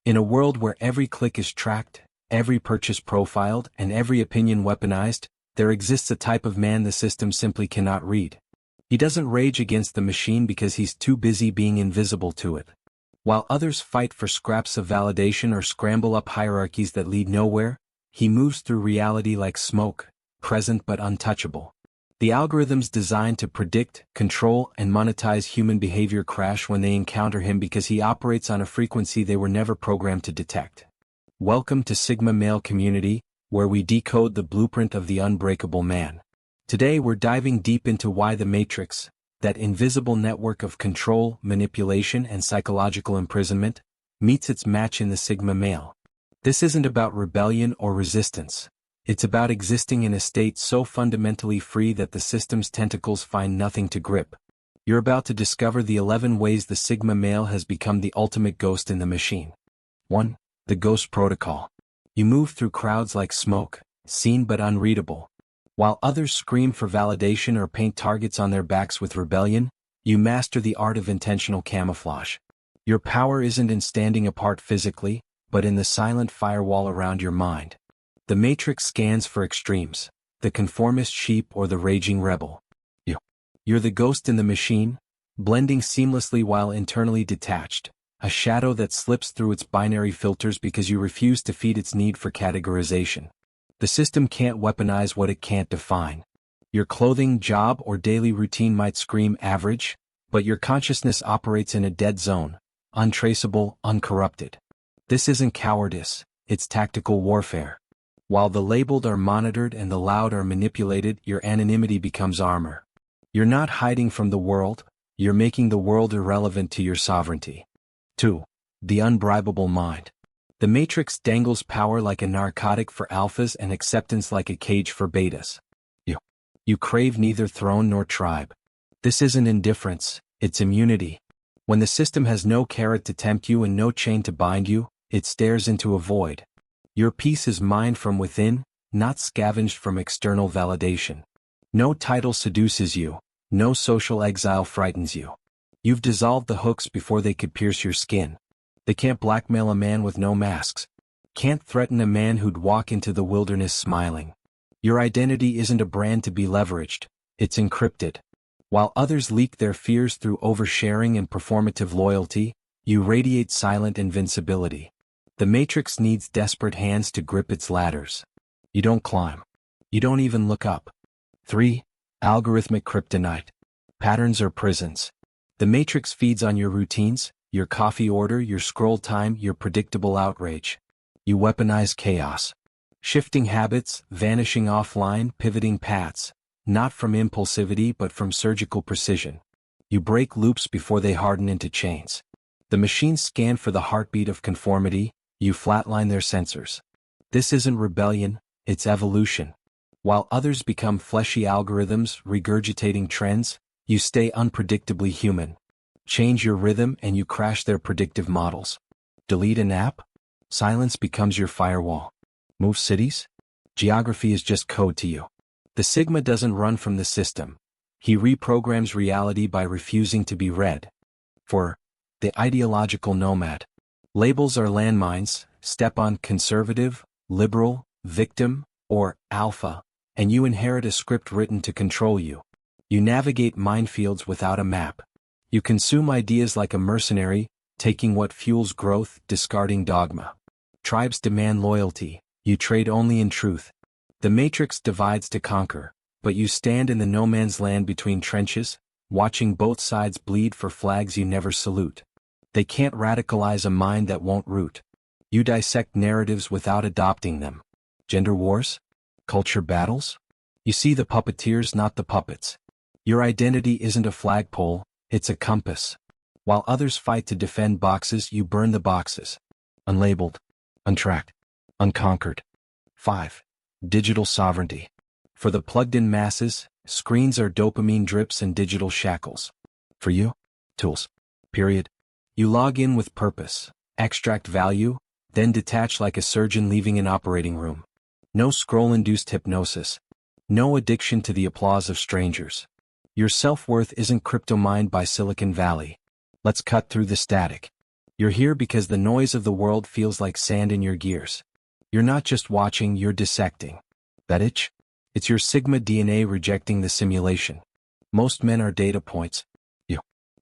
In a world where every click is tracked, every purchase profiled, and every opinion weaponized, there exists a type of man the system simply cannot read. He doesn't rage against the machine because he's too busy being invisible to it. While others fight for scraps of validation or scramble up hierarchies that lead nowhere, he moves through reality like smoke, present but untouchable. The algorithms designed to predict, control, and monetize human behavior crash when they encounter him because he operates on a frequency they were never programmed to detect. Welcome to Sigma Male Community, where we decode the blueprint of the unbreakable man. Today we're diving deep into why the Matrix, that invisible network of control, manipulation, and psychological imprisonment, meets its match in the Sigma male. This isn't about rebellion or resistance. It's about existing in a state so fundamentally free that the system's tentacles find nothing to grip. You're about to discover the 11 ways the Sigma male has become the ultimate ghost in the machine. 1. The Ghost Protocol. You move through crowds like smoke, seen but unreadable. While others scream for validation or paint targets on their backs with rebellion, you master the art of intentional camouflage. Your power isn't in standing apart physically, but in the silent firewall around your mind. The Matrix scans for extremes, the conformist sheep or the raging rebel. You're the ghost in the machine, blending seamlessly while internally detached, a shadow that slips through its binary filters because you refuse to feed its need for categorization. The system can't weaponize what it can't define. Your clothing, job, or daily routine might scream average, but your consciousness operates in a dead zone, untraceable, uncorrupted. This isn't cowardice, it's tactical warfare. While the labeled are monitored and the loud are manipulated, your anonymity becomes armor. You're not hiding from the world, you're making the world irrelevant to your sovereignty. 2. The Unbribable Mind. The Matrix dangles power like a narcotic for alphas and acceptance like a cage for betas. You crave neither throne nor tribe. This isn't indifference, it's immunity. When the system has no carrot to tempt you and no chain to bind you, it stares into a void. Your peace is mined from within, not scavenged from external validation. No title seduces you, no social exile frightens you. You've dissolved the hooks before they could pierce your skin. They can't blackmail a man with no masks. Can't threaten a man who'd walk into the wilderness smiling. Your identity isn't a brand to be leveraged, it's encrypted. While others leak their fears through oversharing and performative loyalty, you radiate silent invincibility. The Matrix needs desperate hands to grip its ladders. You don't climb. You don't even look up. 3. Algorithmic Kryptonite. Patterns are prisons. The Matrix feeds on your routines, your coffee order, your scroll time, your predictable outrage. You weaponize chaos. Shifting habits, vanishing offline, pivoting paths, not from impulsivity but from surgical precision. You break loops before they harden into chains. The machines scan for the heartbeat of conformity, you flatline their sensors. This isn't rebellion, it's evolution. While others become fleshy algorithms regurgitating trends, you stay unpredictably human. Change your rhythm and you crash their predictive models. Delete an app? Silence becomes your firewall. Move cities? Geography is just code to you. The Sigma doesn't run from the system. He reprograms reality by refusing to be read. 4. The Ideological Nomad. Labels are landmines. Step on conservative, liberal, victim, or alpha, and you inherit a script written to control you. You navigate minefields without a map. You consume ideas like a mercenary, taking what fuels growth, discarding dogma. Tribes demand loyalty, you trade only in truth. The Matrix divides to conquer, but you stand in the no man's land between trenches, watching both sides bleed for flags you never salute. They can't radicalize a mind that won't root. You dissect narratives without adopting them. Gender wars? Culture battles? You see the puppeteers, not the puppets. Your identity isn't a flagpole, it's a compass. While others fight to defend boxes, you burn the boxes. Unlabeled, untracked, unconquered. 5. Digital sovereignty. For the plugged-in masses, screens are dopamine drips and digital shackles. For you, tools. Period. You log in with purpose, extract value, then detach like a surgeon leaving an operating room. No scroll-induced hypnosis. No addiction to the applause of strangers. Your self-worth isn't crypto-mined by Silicon Valley. Let's cut through the static. You're here because the noise of the world feels like sand in your gears. You're not just watching, you're dissecting. That itch? It's your Sigma DNA rejecting the simulation. Most men are data points.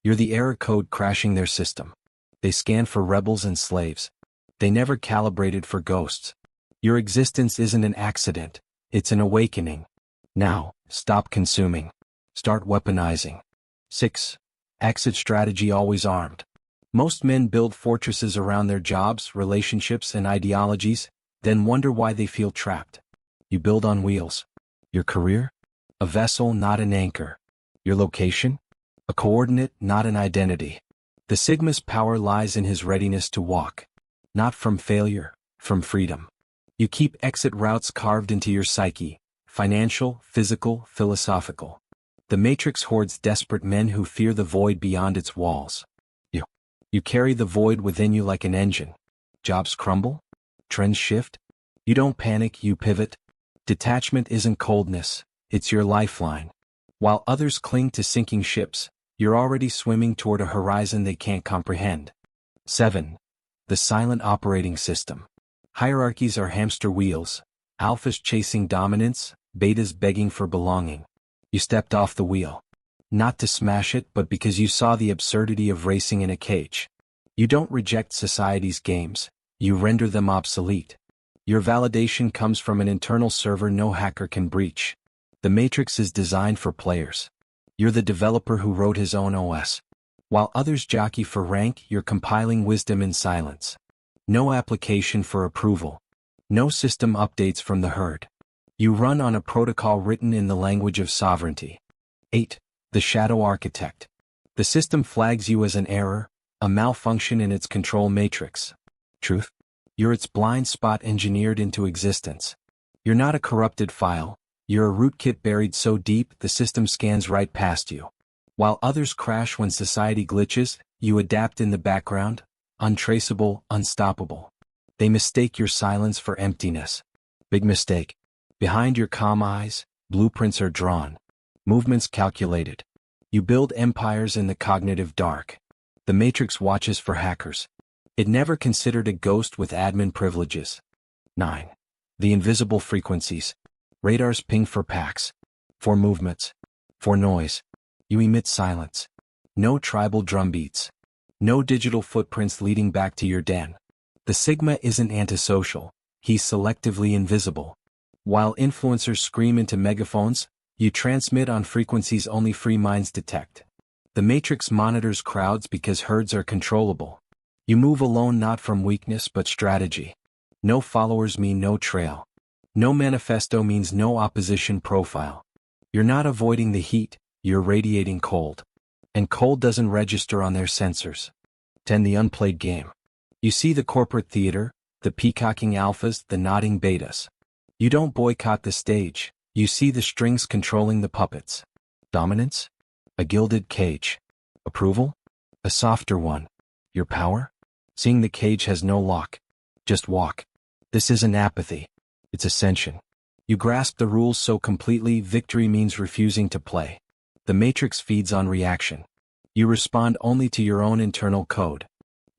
You're the error code crashing their system. They scan for rebels and slaves. They never calibrated for ghosts. Your existence isn't an accident, it's an awakening. Now, stop consuming. Start weaponizing. 6. Exit strategy always armed. Most men build fortresses around their jobs, relationships, and ideologies, then wonder why they feel trapped. You build on wheels. Your career? A vessel, not an anchor. Your location? A coordinate, not an identity. The Sigma's power lies in his readiness to walk. Not from failure, from freedom. You keep exit routes carved into your psyche, financial, physical, philosophical. The Matrix hoards desperate men who fear the void beyond its walls. You carry the void within you like an engine. Jobs crumble? Trends shift? You don't panic, you pivot. Detachment isn't coldness, it's your lifeline. While others cling to sinking ships, you're already swimming toward a horizon they can't comprehend. 7. The silent operating system. Hierarchies are hamster wheels, alphas chasing dominance, betas begging for belonging. You stepped off the wheel. Not to smash it, but because you saw the absurdity of racing in a cage. You don't reject society's games, you render them obsolete. Your validation comes from an internal server no hacker can breach. The Matrix is designed for players. You're the developer who wrote his own OS. While others jockey for rank, you're compiling wisdom in silence. No application for approval. No system updates from the herd. You run on a protocol written in the language of sovereignty. 8. The Shadow Architect. The system flags you as an error, a malfunction in its control matrix. Truth? You're its blind spot engineered into existence. You're not a corrupted file. You're a rootkit buried so deep the system scans right past you. While others crash when society glitches, you adapt in the background, untraceable, unstoppable. They mistake your silence for emptiness. Big mistake. Behind your calm eyes, blueprints are drawn. Movements calculated. You build empires in the cognitive dark. The Matrix watches for hackers. It never considered a ghost with admin privileges. 9. The invisible frequencies. Radars ping for packs. For movements. For noise. You emit silence. No tribal drumbeats. No digital footprints leading back to your den. The Sigma isn't antisocial, he's selectively invisible. While influencers scream into megaphones, you transmit on frequencies only free minds detect. The Matrix monitors crowds because herds are controllable. You move alone not from weakness but strategy. No followers mean no trail. No manifesto means no opposition profile. You're not avoiding the heat, you're radiating cold. And cold doesn't register on their sensors. 10. The Unplayed Game. You see the corporate theater, the peacocking alphas, the nodding betas. You don't boycott the stage, you see the strings controlling the puppets. Dominance? A gilded cage. Approval? A softer one. Your power? Seeing the cage has no lock. Just walk. This isn't apathy. It's ascension. You grasp the rules so completely, victory means refusing to play. The Matrix feeds on reaction. You respond only to your own internal code.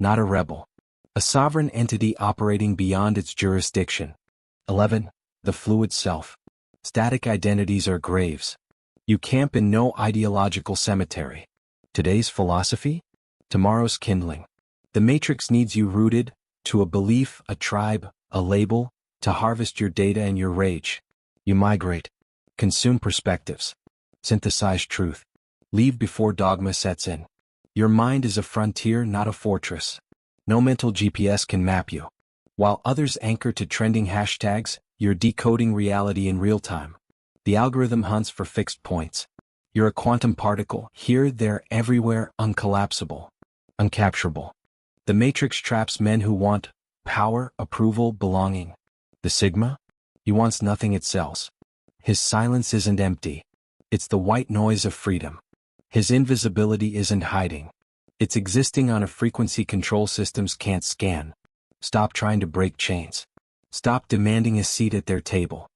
Not a rebel. A sovereign entity operating beyond its jurisdiction. 11. The fluid self. Static identities are graves. You camp in no ideological cemetery. Today's philosophy? Tomorrow's kindling. The Matrix needs you rooted, to a belief, a tribe, a label, to harvest your data and your rage. You migrate. Consume perspectives. Synthesize truth. Leave before dogma sets in. Your mind is a frontier, not a fortress. No mental GPS can map you. While others anchor to trending hashtags, you're decoding reality in real time. The algorithm hunts for fixed points. You're a quantum particle, here, there, everywhere, uncollapsible. Uncapturable. The Matrix traps men who want power, approval, belonging. The Sigma? He wants nothing it sells. His silence isn't empty. It's the white noise of freedom. His invisibility isn't hiding. It's existing on a frequency control systems can't scan. Stop trying to break chains. Stop demanding a seat at their table.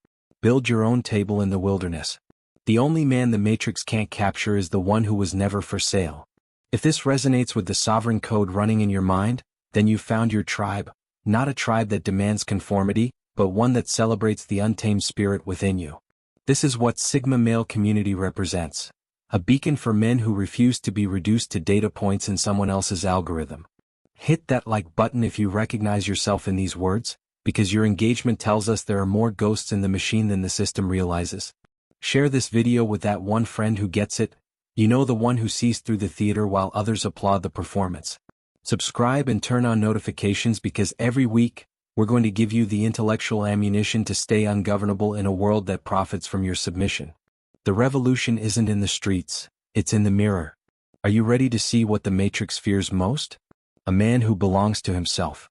Build your own table in the wilderness. The only man the Matrix can't capture is the one who was never for sale. If this resonates with the sovereign code running in your mind, then you've found your tribe, not a tribe that demands conformity, but one that celebrates the untamed spirit within you. This is what Sigma male community represents. A beacon for men who refuse to be reduced to data points in someone else's algorithm. Hit that like button if you recognize yourself in these words, because your engagement tells us there are more ghosts in the machine than the system realizes. Share this video with that one friend who gets it, you know, the one who sees through the theater while others applaud the performance. Subscribe and turn on notifications because every week, we're going to give you the intellectual ammunition to stay ungovernable in a world that profits from your submission. The revolution isn't in the streets, it's in the mirror. Are you ready to see what the Matrix fears most? A man who belongs to himself.